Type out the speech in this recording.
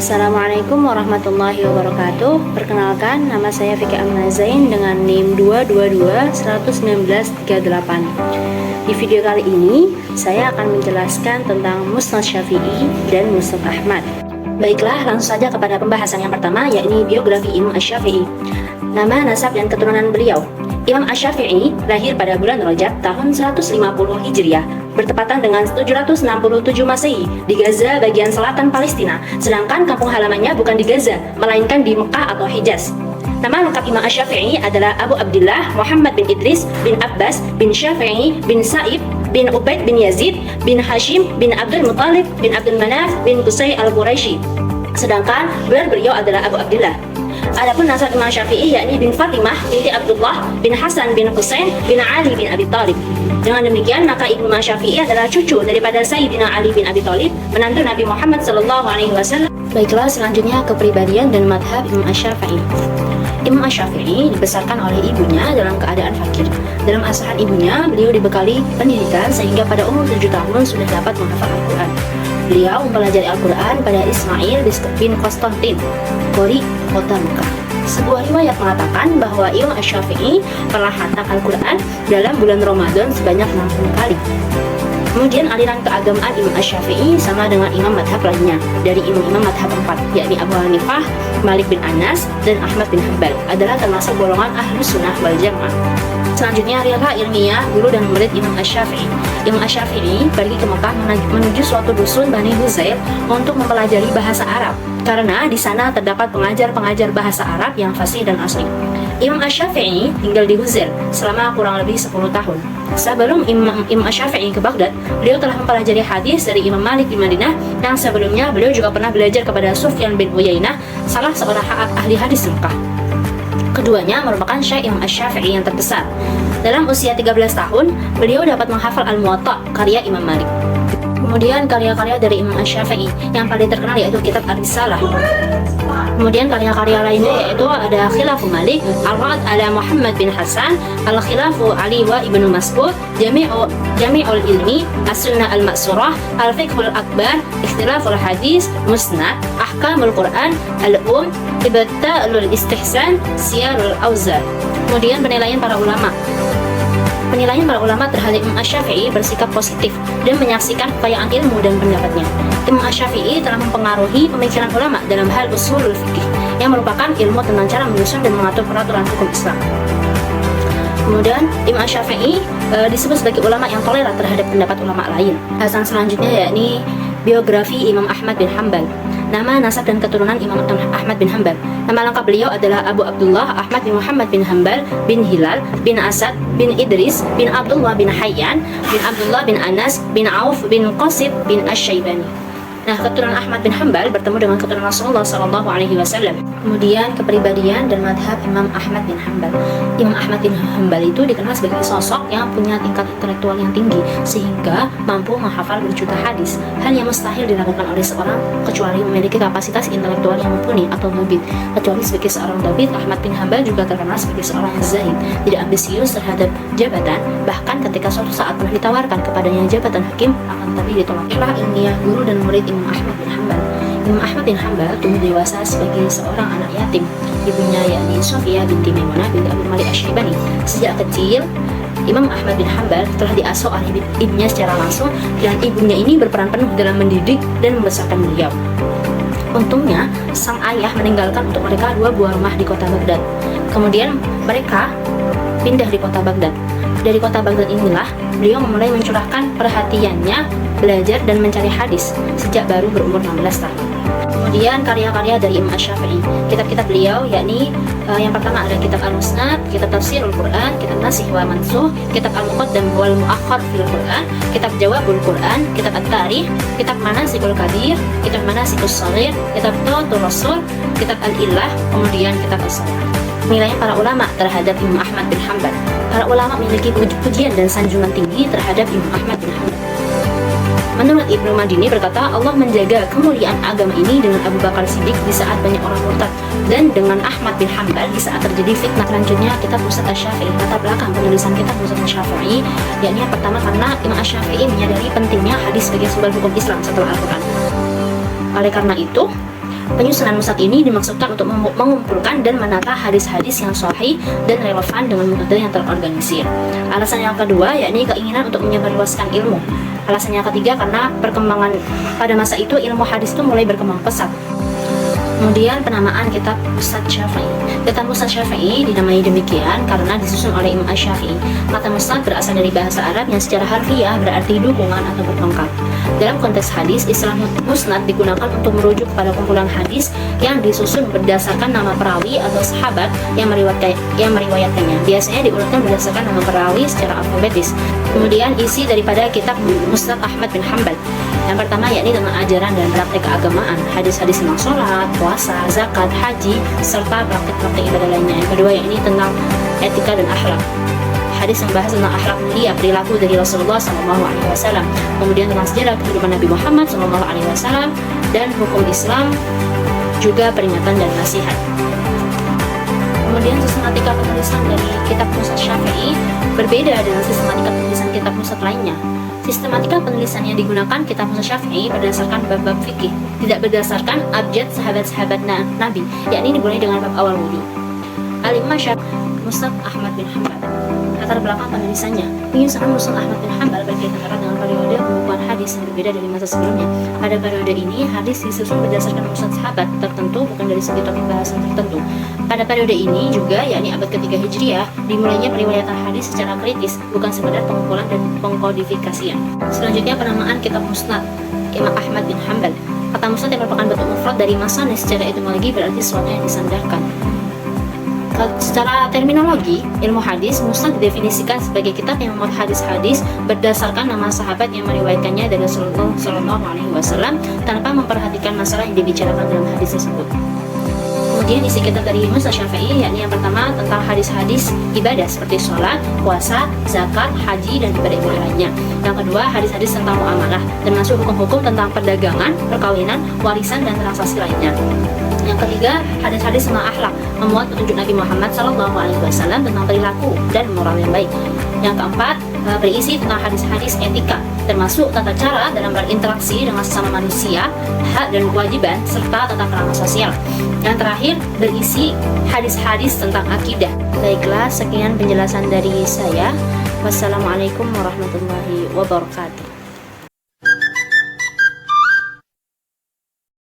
Assalamualaikum warahmatullahi wabarakatuh. Perkenalkan, nama saya Fikri Amina Zain dengan NIM 222-119-38. Di video kali ini, saya akan menjelaskan tentang Musnad Syafi'i dan Musnad Ahmad. Baiklah, langsung saja kepada pembahasan yang pertama, yakni biografi Imam Asy-Syafi'i. Nama, nasab, dan keturunan beliau. Imam Asy-Syafi'i lahir pada bulan Rajab tahun 150 Hijriah, bertepatan dengan 767 Masehi di Gaza bagian selatan Palestina, sedangkan kampung halamannya bukan di Gaza, melainkan di Mekah atau Hijaz. Nama lengkap Imam Asy-Syafi'i adalah Abu Abdullah Muhammad bin Idris bin Abbas bin Syafi'i bin Sa'ib bin Ubaid bin Yazid bin Hashim bin Abdul Muttalib bin Abdul Manaf bin Qusay al-Quraisy. Sedangkan gelar beliau adalah Abu Abdullah. Adapun nasab Imam Syafi'i yakni bin Fatimah binti Abdullah bin Hasan bin Husain bin Ali bin Abi Thalib. Dengan demikian, maka Imam Syafi'i adalah cucu daripada Sayyidina Ali bin Abi Thalib, menantu Nabi Muhammad SAW. Baiklah, selanjutnya kepribadian dan madhab Imam Asy-Syafi'i. Imam Asy-Syafi'i dibesarkan oleh ibunya dalam keadaan fakir. Dalam asuhan ibunya, beliau dibekali pendidikan sehingga pada umur 7 tahun sudah dapat menghafal Al-Quran. Beliau mempelajari Al-Quran pada Ismail bin Konstantin, Qori, kota Mekah. Sebuah riwayat mengatakan bahwa Imam Asy-Syafi'i pernah khatam Al-Quran dalam bulan Ramadan sebanyak 60 kali. Kemudian aliran keagamaan Imam Asy-Syafi'i sama dengan imam madhab lainnya dari imam-imam madhab 4, yakni Abu Hanifah, Malik bin Anas, dan Ahmad bin Hanbal adalah termasuk golongan Ahlus Sunnah wal Jamaah. Selanjutnya, riwayat ilmiah guru dan murid Imam Asy-Syafi'i. Imam Asy-Syafi'i pergi ke Mekah menuju suatu dusun Bani Huzail untuk mempelajari bahasa Arab, karena di sana terdapat pengajar-pengajar bahasa Arab yang fasih dan asli. Imam Asy-Syafi'i tinggal di Huzail selama kurang lebih 10 tahun. Sebelum Imam Asy-Syafi'i ke Baghdad, beliau telah mempelajari hadis dari Imam Malik di Madinah, yang sebelumnya beliau juga pernah belajar kepada Sufyan bin Uyainah, salah seorang ahli hadis Mekah. Keduanya merupakan syekh Imam Asy-Syafi'i yang terbesar. Dalam usia 13 tahun, beliau dapat menghafal Al-Muwatta karya Imam Malik. Kemudian karya-karya dari Imam Asy-Syafi'i yang paling terkenal yaitu kitab Ar-Risalah. Kemudian karya-karya lainnya yaitu ada Khilafu Malik, Al-Ra'd ala Muhammad bin Hasan, Al-Khilafu Ali wa Ibnu Mas'ud, Jami'ul Ilmi, As-Sunnah Al-Ma'surah, Al-Fiqhul Akbar, Ikhtilaful Hadis, Musnad, Ahkamul Quran, Al-Um, Ibta'ul Istihsan, Siyarul Auzar. Kemudian penilaian para ulama. Penilaian para ulama terhadap Imam Asy-Syafi'i bersikap positif dan menyaksikan kekayaan ilmu dan pendapatnya. Imam Asy-Syafi'i telah mempengaruhi pemikiran ulama dalam hal usulul fikih, yang merupakan ilmu tentang cara menyusun dan mengatur peraturan hukum Islam. Kemudian Imam Asy-Syafi'i disebut sebagai ulama yang toleran terhadap pendapat ulama lain. Bahasan selanjutnya yakni biografi Imam Ahmad bin Hanbal. Nama, nasab, dan keturunan Imam Ahmad bin Hanbal. Nama lengkap beliau adalah Abu Abdullah Ahmad bin Muhammad bin Hanbal bin Hilal bin Asad bin Idris bin Abdullah bin Hayyan bin Abdullah bin Anas bin Auf bin Qasid bin Asy-Syaibani. Nah, keturunan Ahmad bin Hanbal bertemu dengan keturunan Rasulullah SAW. Kemudian kepribadian dan madhab Imam Ahmad bin Hanbal. Imam Ahmad bin Hanbal itu dikenal sebagai sosok yang punya tingkat intelektual yang tinggi sehingga mampu menghafal berjuta hadis, hal yang mustahil dilakukan oleh seorang kecuali memiliki kapasitas intelektual yang mumpuni atau mubin. Kecuali sebagai seorang tabib, Ahmad bin Hanbal juga terkenal sebagai seorang zahid, tidak ambisius terhadap jabatan, bahkan ketika suatu saat pernah ditawarkan kepadanya jabatan hakim, akan tapi ditolak. Itulah ilmiah guru dan murid Imam Ahmad bin Hanbal. Imam Ahmad bin Hanbal tumbuh dewasa sebagai seorang anak yatim. Ibunya yakni Sofia binti Maimunah binti Abu Malik Asy-Syaibani. Sejak kecil, Imam Ahmad bin Hanbal telah diasuh oleh ibunya secara langsung, dan ibunya ini berperan penuh dalam mendidik dan membesarkan beliau. Untungnya, sang ayah meninggalkan untuk mereka 2 buah rumah di kota Baghdad. Kemudian mereka pindah di kota Baghdad. Dari kota Baghdad inilah beliau mulai mencurahkan perhatiannya belajar dan mencari hadis sejak baru berumur 16 tahun. Kemudian karya-karya dari Imam Asy-Syafi'i. Kitab-kitab beliau yakni yang pertama ada kitab Al-Musnad, kitab Tafsirul Quran, kitab Nasikh wa Mansukh, kitab Al-Muqaddam wal Mu'akhkhar fil Quran, kitab Jawabul Quran, kitab At-Tarikh, kitab Manasikul Kabir, kitab Manasikus Shaghir, kitab Tawassul Rasul, kitab Al-Illah, kemudian kitab As-Salah. Nilai para ulama terhadap Imam Ahmad bin Hanbal. Para ulama memiliki pujian dan sanjungan tinggi terhadap Imam Ahmad bin Hanbal. Menurut Ibnu Madini berkata, Allah menjaga kemuliaan agama ini dengan Abu Bakar Siddiq di saat banyak orang murtad, dan dengan Ahmad bin Hanbal di saat terjadi fitnah. Selanjutnya kitab Musnad Asy-Syafi'i. Latar belakang penulisan kitab Musnad Asy-Syafi'i, yakni yang pertama karena Imam Asy-Syafi'i menyadari pentingnya hadis sebagai sumber hukum Islam setelah Al-Quran. Oleh karena itu, Penyusunan musnad ini dimaksudkan untuk mengumpulkan dan menata hadis-hadis yang sahih dan relevan dengan metode yang terorganisir. Alasan yang kedua yakni keinginan untuk menyebarluaskan ilmu. Alasan yang ketiga karena perkembangan pada masa itu ilmu hadis itu mulai berkembang pesat. Kemudian penamaan kitab Musnad Syafi'i. Kitab Musnad Syafi'i dinamai demikian karena disusun oleh Imam Asy-Syafi'i. Kata musnad berasal dari bahasa Arab yang secara harfiah berarti dukungan atau berpengkap. Dalam konteks hadis, istilah musnad digunakan untuk merujuk kepada kumpulan hadis yang disusun berdasarkan nama perawi atau sahabat yang meriwayatkannya. Biasanya diurutkan berdasarkan nama perawi secara alfabetis. Kemudian isi daripada kitab Musnad Ahmad bin Hanbal. Yang pertama yakni tentang ajaran dan praktek keagamaan, hadis-hadis tentang sholat, puasa, zakat, haji, serta praktek-praktek ibadah lainnya. Yang kedua yakni tentang etika dan akhlak. Hadis membahas tentang akhlak mulia, perilaku dari Rasulullah SAW. Kemudian tentang sejarah kehidupan Nabi Muhammad SAW dan hukum Islam, juga peringatan dan nasihat. Kemudian sistematika penulisan dari kitab Musnad Syafi'i berbeda dengan sistematika penulisan kitab musnad lainnya. Sistematika penulisan yang digunakan kitab Musnad Syafi'i berdasarkan bab-bab fikih, tidak berdasarkan abjad sahabat-sahabat Nabi, yakni dimulai dengan bab awal wudu. Al-Imam Musnad Ahmad bin Hanbal. Latar belakang penulisannya. Penyusunan Musnad Ahmad bin Hanbal berkaitan erat dengan periode pembukuan hadis yang berbeda dari masa sebelumnya. Pada periode ini, hadis disusun berdasarkan musnad sahabat tertentu, bukan dari segi topik bahasan tertentu. Pada periode ini juga, yakni abad ketiga Hijriah, dimulainya periwayatan hadis secara kritis, bukan sekedar pengumpulan dan pengkodifikasian. Selanjutnya penamaan kitab Musnad Imam Ahmad bin Hanbal. Kata musnad yang merupakan bentuk mufrad dari masanid secara etimologi berarti sesuatu yang disandarkan. Secara terminologi, ilmu hadis, musnad didefinisikan sebagai kitab yang memuat hadis-hadis berdasarkan nama sahabat yang meriwayatkannya dari Rasulullah SAW tanpa memperhatikan masalah yang dibicarakan dalam hadis tersebut. Kemudian isi kitab dari Musnad Syafi'i yakni yang pertama tentang hadis-hadis ibadah seperti sholat, puasa, zakat, haji, dan ibadah-ibadah lainnya. Yang kedua, hadis-hadis tentang muamalah, termasuk hukum-hukum tentang perdagangan, perkawinan, warisan, dan transaksi lainnya. Yang ketiga, hadis-hadis tentang akhlak, memuat petunjuk Nabi Muhammad SAW tentang perilaku dan moral yang baik. Yang keempat, berisi tentang hadis-hadis etika, termasuk tata cara dalam berinteraksi dengan sesama manusia, hak dan kewajiban, serta tata krama sosial. Yang terakhir, berisi hadis-hadis tentang akidah. Baiklah, sekian penjelasan dari saya. Wassalamualaikum warahmatullahi wabarakatuh.